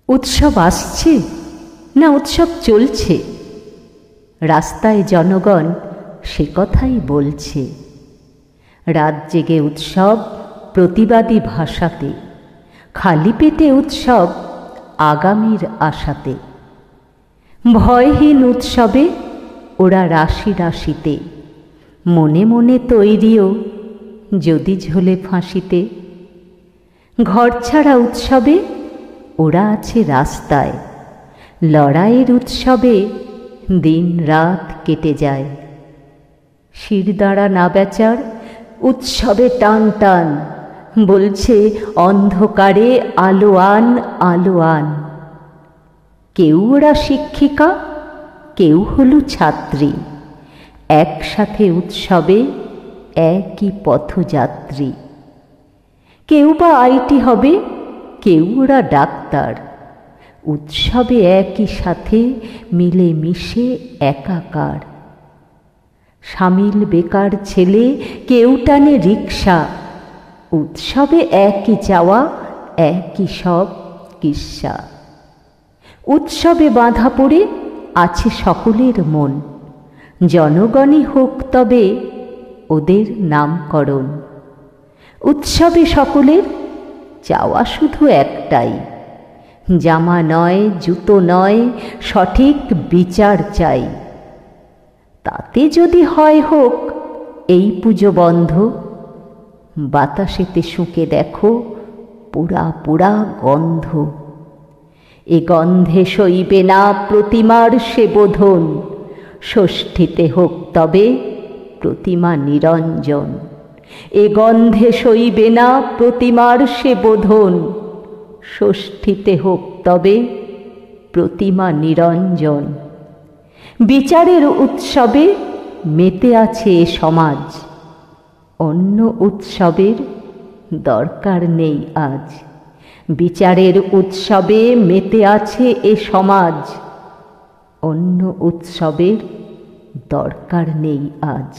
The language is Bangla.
উৎসব আসছে না উৎসব চলছে, রাস্তায় জনগণ সে কথাই বলছে। রাত জেগে উৎসব প্রতিবাদী ভাষাতে, খালি পেটে উৎসব আগামীর আশাতে। ভয়হীন উৎসবে ওরা রাশি রাশিতে, মনে মনে তৈরিও যদি ঝোলে ফাঁসিতে। ঘর ছাড়া উৎসবে ওরা আছে রাস্তায়, লড়াইয়ের উৎসবে দিন রাত কেটে যায়। শিরদাঁড়া না বেচার উৎসবে টান টান, বলছে অন্ধকারে আলো আন আলো আন। কেউ ওরা শিক্ষিকা, কেউ হলো ছাত্রী, একসাথে উৎসবে একই পথযাত্রী। কেউ বা আইটি হবে, কেউ ওরা ডাক্তার, উৎসবে একই সাথে মিলে মিশে একাকার। শামিল বেকার ছেলে কেউ টানে রিক্সা, উৎসবে একই চাওয়া একই সব কিস্সা। উৎসবে বাঁধা পড়ে আছে সকলের মন, জনগণই হোক তবে ওদের নামকরণ। উৎসবে সকলের চাওয়া শুধু একটাই, জামা নয় জুতো নয় সঠিক বিচার চাই। তাতে যদি হয় হোক এই পুজো বন্ধ, বাতাসেতে শুঁকে দেখো পোড়া পোড়া গন্ধ। এ গন্ধে সইবে না প্রতিমার সে বোধন, ষষ্ঠীতে হোক তবে প্রতিমা নিরঞ্জন। এ গন্ধে সইবে না প্রতিমার সে বোধন, ষষ্ঠীতে হোক তবে প্রতিমা নিরঞ্জন। বিচারের উৎসবে মেতে আছে এ সমাজ, অন্য উৎসবের দরকার নেই আজ। বিচারের উৎসবে মেতে আছে এ সমাজ, অন্য উৎসবের দরকার নেই আজ।